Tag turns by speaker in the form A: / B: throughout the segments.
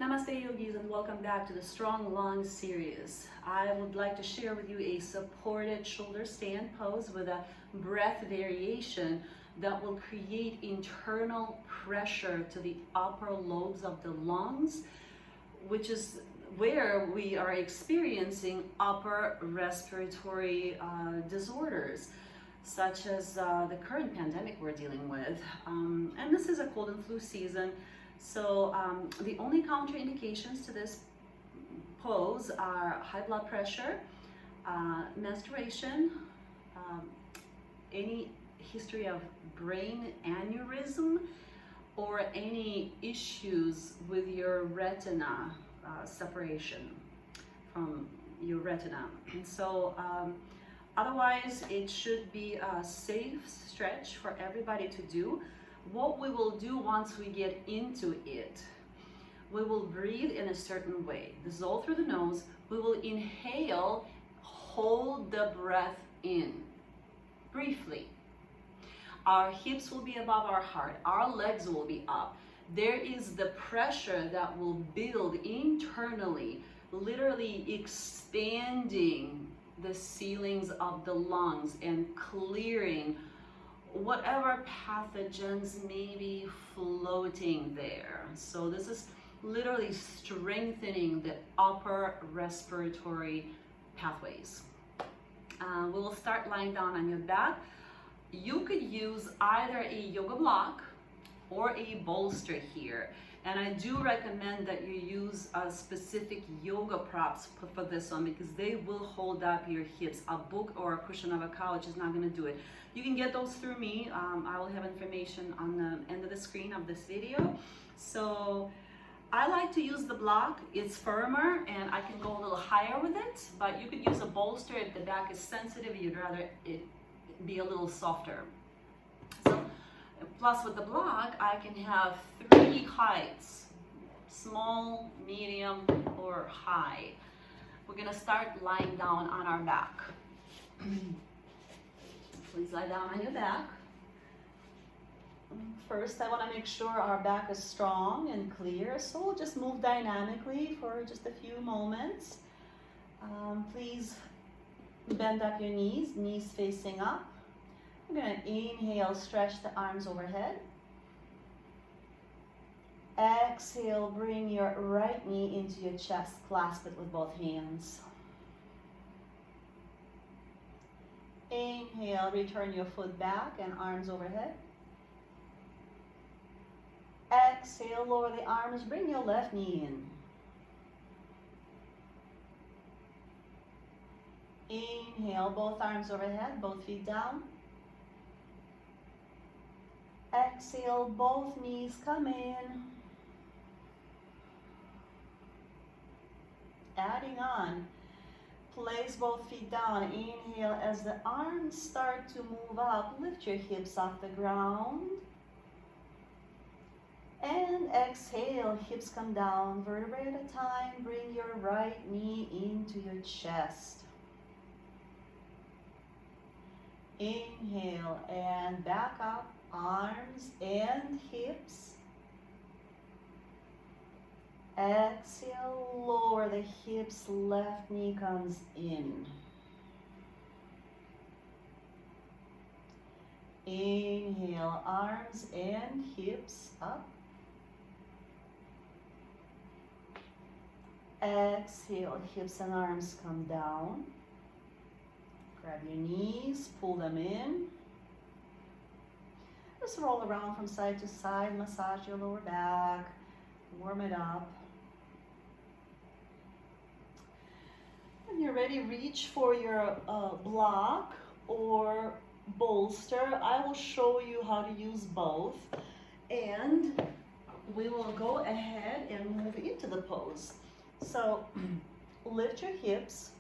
A: Namaste yogis, and welcome back to the Strong Lungs series. I would like to share with you a supported shoulder stand pose with a breath variation that will create internal pressure to the upper lobes of the lungs, which is where we are experiencing upper respiratory disorders, such as the current pandemic we're dealing with. And this is a cold and flu season. So the only contraindications to this pose are high blood pressure, menstruation, any history of brain aneurysm, or any issues with your retina separation from your retina. And so otherwise it should be a safe stretch for everybody to do. What we will do once we get into it, we will breathe in a certain way. This is all through the nose. We will inhale, hold the breath in briefly. Our hips will be above our heart. Our legs will be up. There is the pressure that will build internally, literally expanding the ceilings of the lungs and clearing whatever pathogens may be floating there. So this is literally strengthening the upper respiratory pathways. We will start lying down on your back. You could use either a yoga block or a bolster here. And I do recommend that you use specific yoga props for this one, because they will hold up your hips. A book or a cushion of a couch is not going to do it. You can get those through me. I will have information on the end of the screen of this video. So I like to use the block. It's firmer and I can go a little higher with it, but you could use a bolster if the back is sensitive. You'd rather it be a little softer. So plus with the block, I can have 3 heights: small, medium, or high. We're gonna start lying down on our back. Please lie down on your back. First, I wanna make sure our back is strong and clear, so we'll just move dynamically for just a few moments. Please bend up your knees, knees facing up. We're going to inhale, stretch the arms overhead. Exhale, bring your right knee into your chest, clasp it with both hands. Inhale, return your foot back and arms overhead. Exhale, lower the arms, bring your left knee in. Inhale, both arms overhead, both feet down. Exhale, both knees come in. Adding on, place both feet down. Inhale, as the arms start to move up, lift your hips off the ground. And exhale, hips come down, vertebrae at a time. Bring your right knee into your chest. Inhale and back up, arms and hips. Exhale, lower the hips, left knee comes in. Inhale, arms and hips up. Exhale, hips and arms come down. Grab your knees, pull them in. Just roll around from side to side, massage your lower back, warm it up. When you're ready, reach for your block or bolster. I will show you how to use both, and we will go ahead and move into the pose. So lift your hips.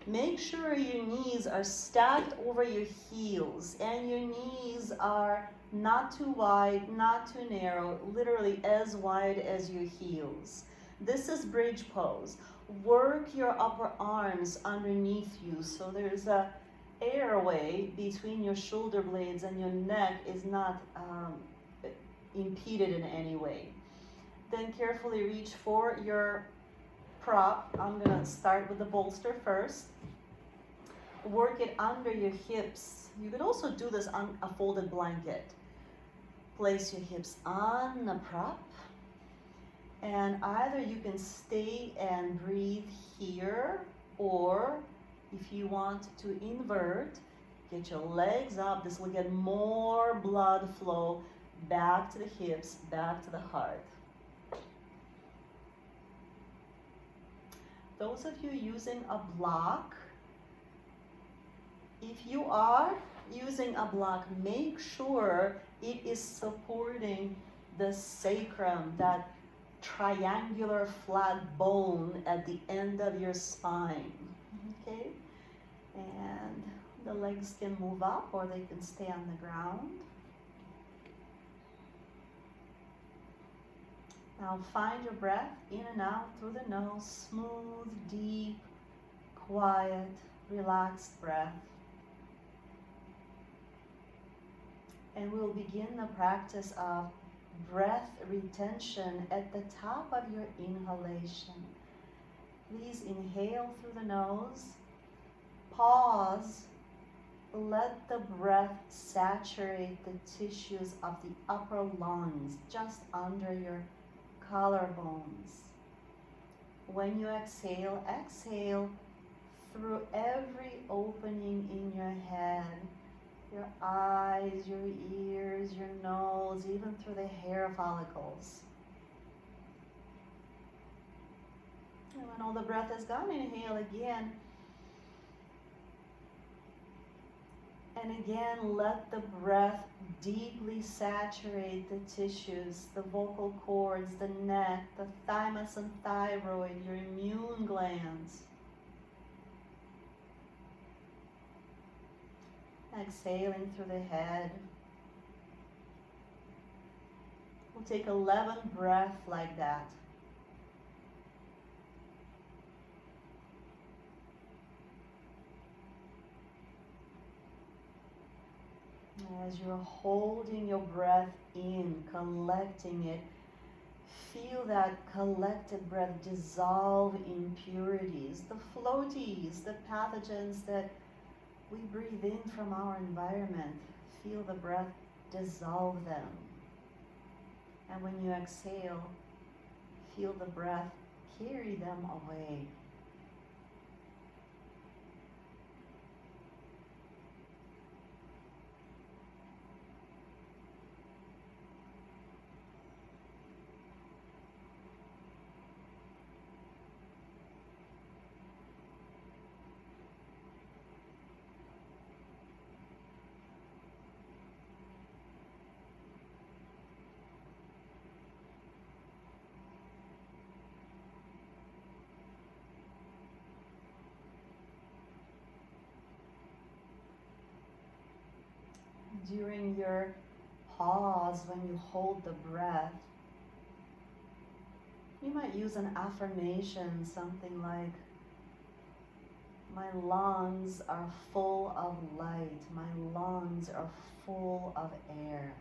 A: Make sure your knees are stacked over your heels and your knees are not too wide, not too narrow, literally as wide as your heels. This is bridge pose. Work your upper arms underneath you so there's a airway between your shoulder blades and your neck is not impeded in any way.
B: Then carefully reach for your prop. I'm gonna start with the bolster first. Work it under your hips. You can also do this on a folded blanket. Place your hips on the prop, and either you can stay and breathe here, or if you want to invert, get your legs up. This will get more blood flow back to the hips, back to the heart. Those of you using a block, if you are using a block, make sure it is supporting the sacrum, that triangular flat bone at the end of your spine. Okay? And the legs can move up or they can stay on the ground. Now find your breath in and out through the nose, smooth, deep, quiet, relaxed breath. And we'll begin the practice of breath retention at the top of your inhalation. Please inhale through the nose, pause, let the breath saturate the tissues of the upper lungs, just under your collarbones. When you exhale, exhale through every opening in your head, your eyes, your ears, your nose, even through the hair follicles. And when all the breath is gone, inhale again. And again, let the breath deeply saturate the tissues, the vocal cords, the neck, the thymus and thyroid, your immune glands. Exhaling through the head. We'll take 11 breaths like that. As you're holding your breath in, collecting it, feel that collected breath dissolve impurities, the floaties, the pathogens that we breathe in from our environment. Feel the breath dissolve them. And when you exhale, feel the breath carry them away. During your pause, when you hold the breath, you might use an affirmation, something like, my lungs are full of light, my lungs are full of air.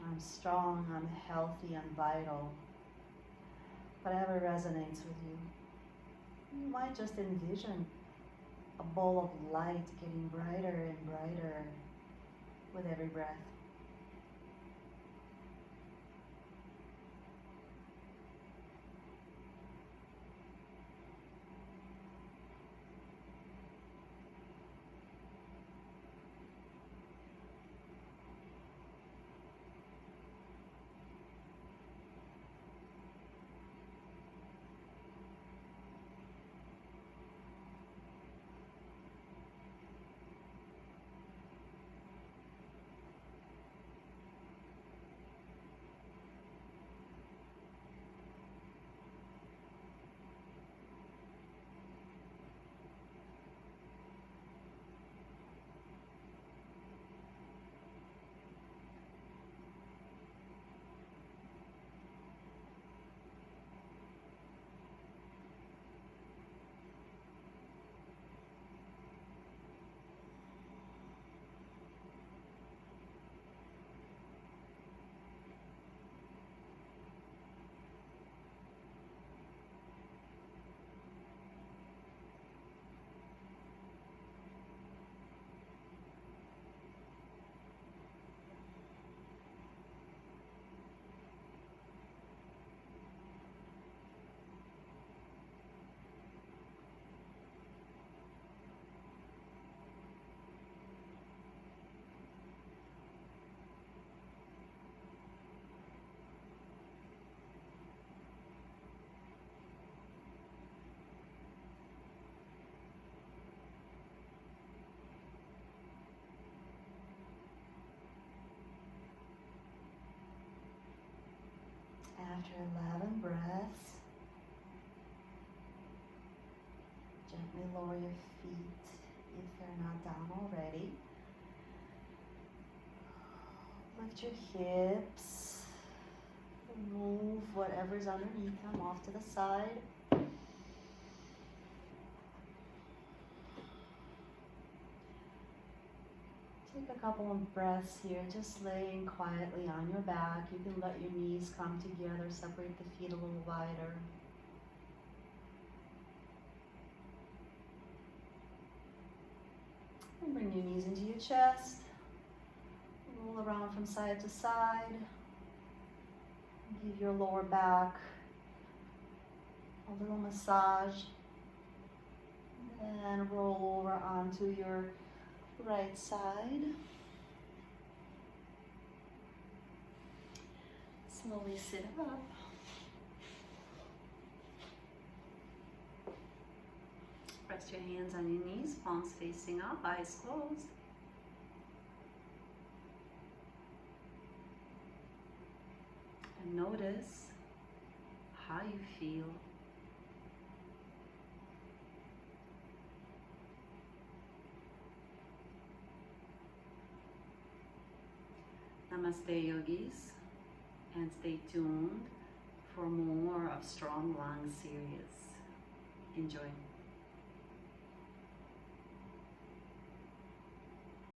B: I'm strong, I'm healthy, and vital. Whatever resonates with you. You might just envision a ball of light getting brighter and brighter with every breath. After 11 breaths, gently lower your feet if they're not down already. Lift your hips. Move whatever's underneath them off to the side. Take a couple of breaths here, just laying quietly on your back. You can let your knees come together, separate the feet a little wider. And bring your knees into your chest. Roll around from side to side. Give your lower back a little massage. And roll over onto your right side. Slowly sit up.
A: Rest your hands on your knees, palms facing up, eyes closed. And notice how you feel. Namaste, yogis, and stay tuned for more of Strong Lung series. Enjoy.